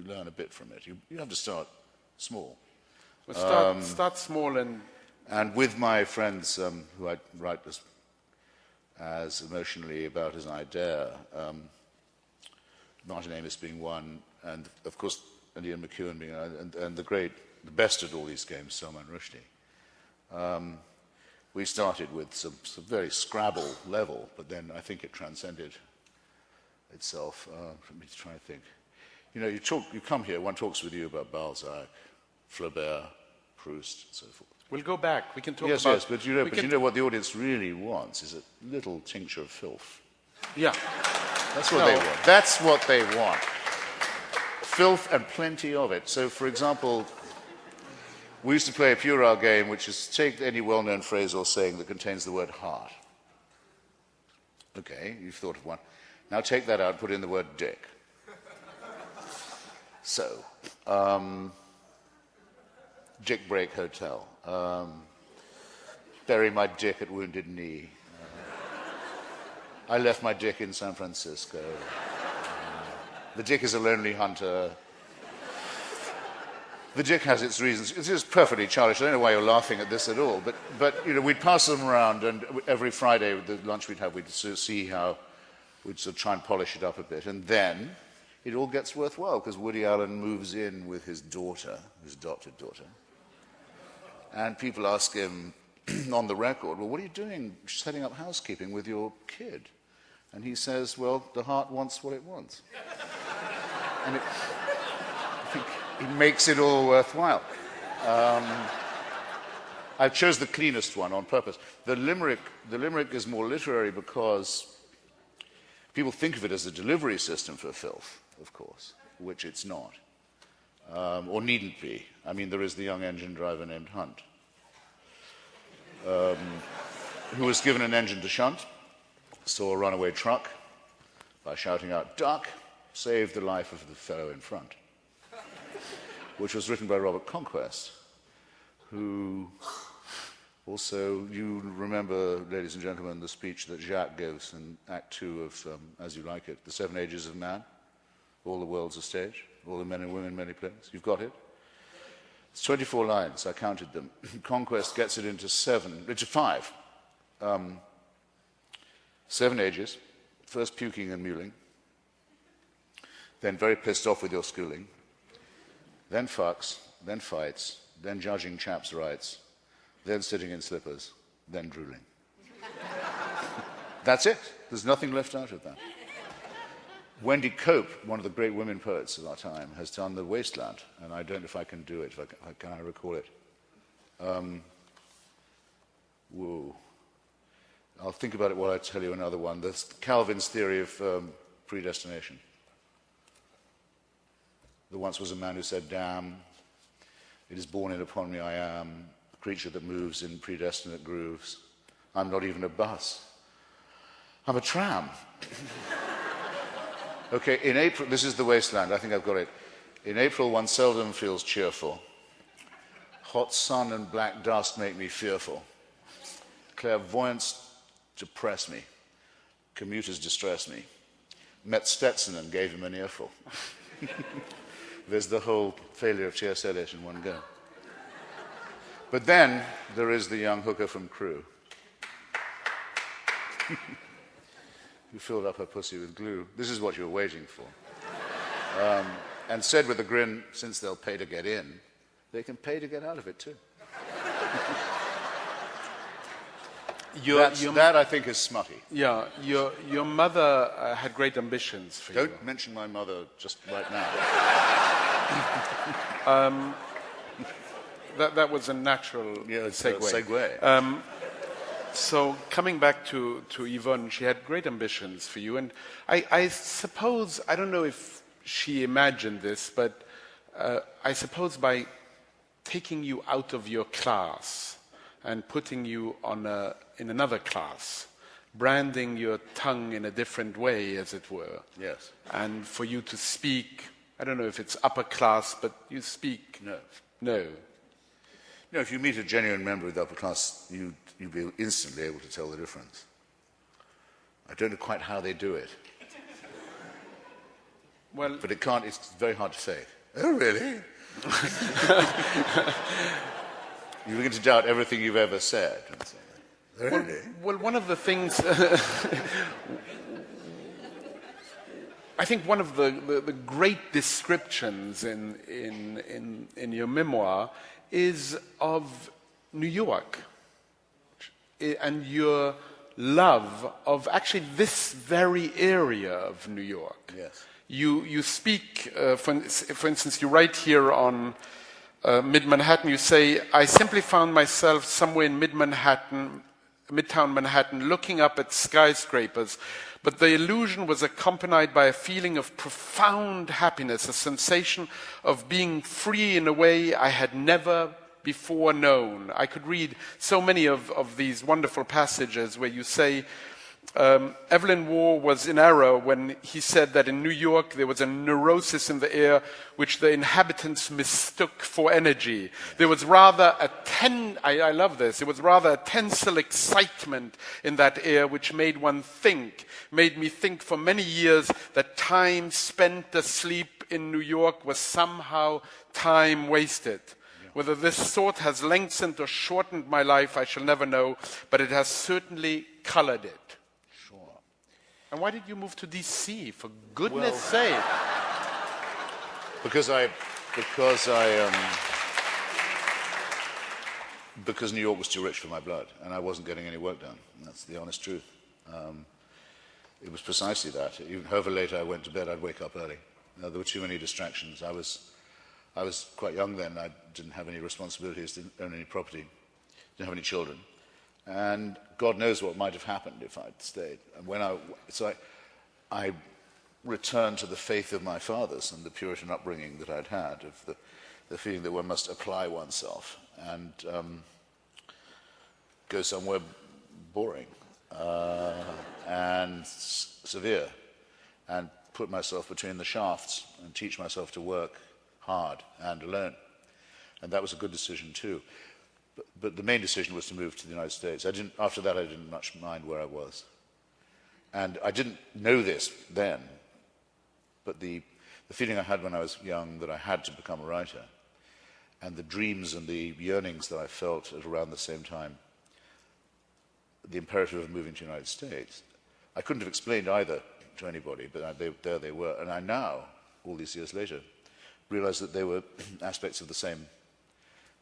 learn a bit from it. You have to start small. Well, start small and with my friends who I write as emotionally about as I dare, Martin Amis being one, and of course Ian McEwan being and the best at all these games, Salman Rushdie. We started with some very Scrabble level, but then I think it transcended itself. Let me try to think. You know, you come here, one talks with you about Balzac, Flaubert, Proust, and so forth. we'll go back. We can talk yes, about... Yes, but you know what the audience really wants is a little tincture of filth. Yeah. That's what they want. That's what they want. Filth and plenty of it. So, for example, we used to play a puerile game, which is take any well-known phrase or saying that contains the word heart. Okay, you've thought of one. Now take that out, put in the word dick. So, Dick Break Hotel. Bury my dick at Wounded Knee. I left my dick in San Francisco. The dick is a lonely hunter. The dick has its reasons. It's just perfectly childish. I don't know why you're laughing at this at all. But you know, we'd pass them around, and every Friday, the lunch we'd have, we'd sort of see how we'd sort of try and polish it up a bit, and then it all gets worthwhile because Woody Allen moves in with his daughter, his adopted daughter, and people ask him on the record, "Well, what are you doing, setting up housekeeping with your kid?" And he says, "Well, the heart wants what it wants." And I think it makes it all worthwhile. I chose the cleanest one on purpose. The limerick is more literary because people think of it as a delivery system for filth, of course, which it's not, or needn't be. I mean, there is the young engine driver named Hunt, who was given an engine to shunt, saw a runaway truck, by shouting out, "Duck," saved the life of the fellow in front, which was written by Robert Conquest, who also, you remember, ladies and gentlemen, the speech that Jacques gives in Act 2 of As You Like It, The 7 Ages of Man, all the world's a stage, all the men and women, many plays. You've got it? It's 24 lines, I counted them. Conquest gets it into 5. 7 ages, first puking and mewling, then very pissed off with your schooling, then fucks, then fights, then judging chaps' rights, then sitting in slippers, then drooling. That's it. There's nothing left out of that. Wendy Cope, one of the great women poets of our time, has done The Wasteland, and I don't know if I can do it. Can I recall it? Whoa. I'll think about it while I tell you another one. There's Calvin's theory of predestination. There once was a man who said, "Damn, it is born in upon me I am, a creature that moves in predestinate grooves. I'm not even a bus. I'm a tram." Okay, in April, this is The Wasteland, I think I've got it. In April, one seldom feels cheerful. Hot sun and black dust make me fearful. Clairvoyance depress me. Commuters distress me. Met Stetson and gave him an earful. There's the whole failure of T.S. Eliot in one go. But then there is the young hooker from Crewe who filled up her pussy with glue. This is what you were waiting for. And said with a grin, since they'll pay to get in, they can pay to get out of it too. That, I think, is smutty. Yeah, your mother had great ambitions for you. Don't mention my mother just right now. That was a natural segue. So coming back to Yvonne, she had great ambitions for you. And I suppose, I don't know if she imagined this, but I suppose by taking you out of your class and putting you in another class, branding your tongue in a different way, as it were. Yes. And for you to speak, I don't know if it's upper class, but you speak. No. No. No, if you meet a genuine member of the upper class, you'll be instantly able to tell the difference. I don't know quite how they do it. Well, but it's very hard to fake. Oh, really? You begin to doubt everything you've ever said. Really? Well, one of the things, I think one of the great descriptions in your memoir is of New York and your love of actually this very area of New York. Yes. You speak, for instance, you write here on Mid-Manhattan, you say, I simply found myself somewhere in Midtown Manhattan, looking up at skyscrapers, but the illusion was accompanied by a feeling of profound happiness, a sensation of being free in a way I had never before known. I could read so many of these wonderful passages where you say, Evelyn Waugh was in error when he said that in New York there was a neurosis in the air which the inhabitants mistook for energy. There was rather I love this, there was rather a tensile excitement in that air which made me think for many years that time spent asleep in New York was somehow time wasted. Whether this thought has lengthened or shortened my life, I shall never know, but it has certainly colored it. And why did you move to D.C., for goodness sake? Because New York was too rich for my blood, and I wasn't getting any work done. That's the honest truth. It was precisely that. Even however late I went to bed, I'd wake up early. There were too many distractions. I was quite young then. I didn't have any responsibilities, didn't own any property, didn't have any children. And God knows what might have happened if I'd stayed. And so I returned to the faith of my fathers and the Puritan upbringing that I'd had, of the feeling that one must apply oneself and go somewhere boring and severe, and put myself between the shafts and teach myself to work hard and alone. And that was a good decision too. But the main decision was to move to the United States. After that, I didn't much mind where I was. And I didn't know this then, but the feeling I had when I was young that I had to become a writer, and the dreams and the yearnings that I felt at around the same time, the imperative of moving to the United States, I couldn't have explained either to anybody, but there they were. And I now, all these years later, realize that they were aspects of the same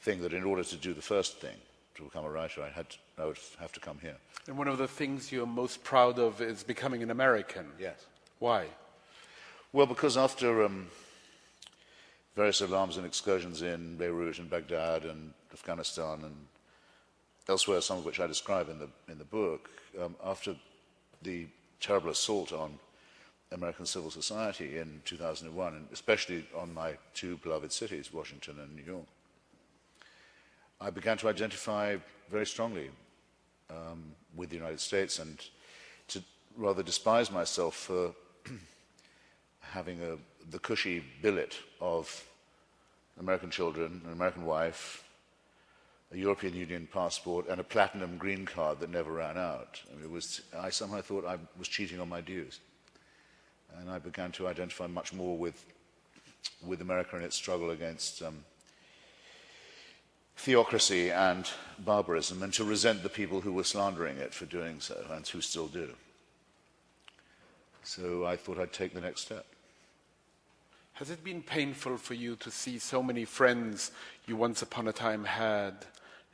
thing, that in order to do the first thing, to become a writer, I would have to come here. And one of the things you're most proud of is becoming an American. Yes. Why? Well, because after various alarms and excursions in Beirut and Baghdad and Afghanistan and elsewhere, some of which I describe in the book, after the terrible assault on American civil society in 2001, and especially on my two beloved cities, Washington and New York, I began to identify very strongly with the United States, and to rather despise myself for having the cushy billet of American children, an American wife, a European Union passport, and a platinum green card that never ran out. I mean, I somehow thought I was cheating on my dues. And I began to identify much more with America and its struggle against theocracy and barbarism, and to resent the people who were slandering it for doing so, and who still do. So I thought I'd take the next step. Has it been painful for you to see so many friends you once upon a time had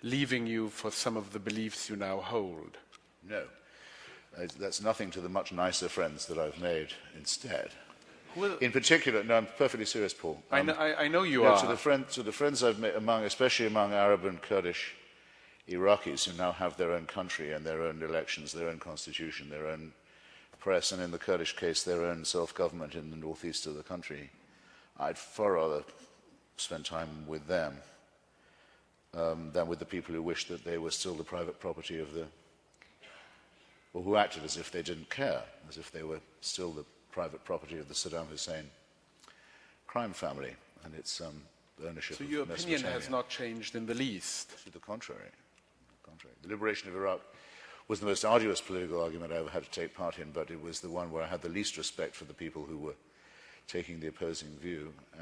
leaving you for some of the beliefs you now hold? No. That's nothing to the much nicer friends that I've made instead. In particular, no, I'm perfectly serious, Paul. I know you are. To the friends I've made, especially among Arab and Kurdish Iraqis, who now have their own country and their own elections, their own constitution, their own press, and in the Kurdish case, their own self-government in the northeast of the country, I'd far rather spend time with them than with the people who wished that they were still the private property of or who acted as if they didn't care, as if they were still the private property of the Saddam Hussein crime family and its ownership of Mesopotamia. So your opinion has not changed in the least? To the contrary. The liberation of Iraq was the most arduous political argument I ever had to take part in, but it was the one where I had the least respect for the people who were taking the opposing view, and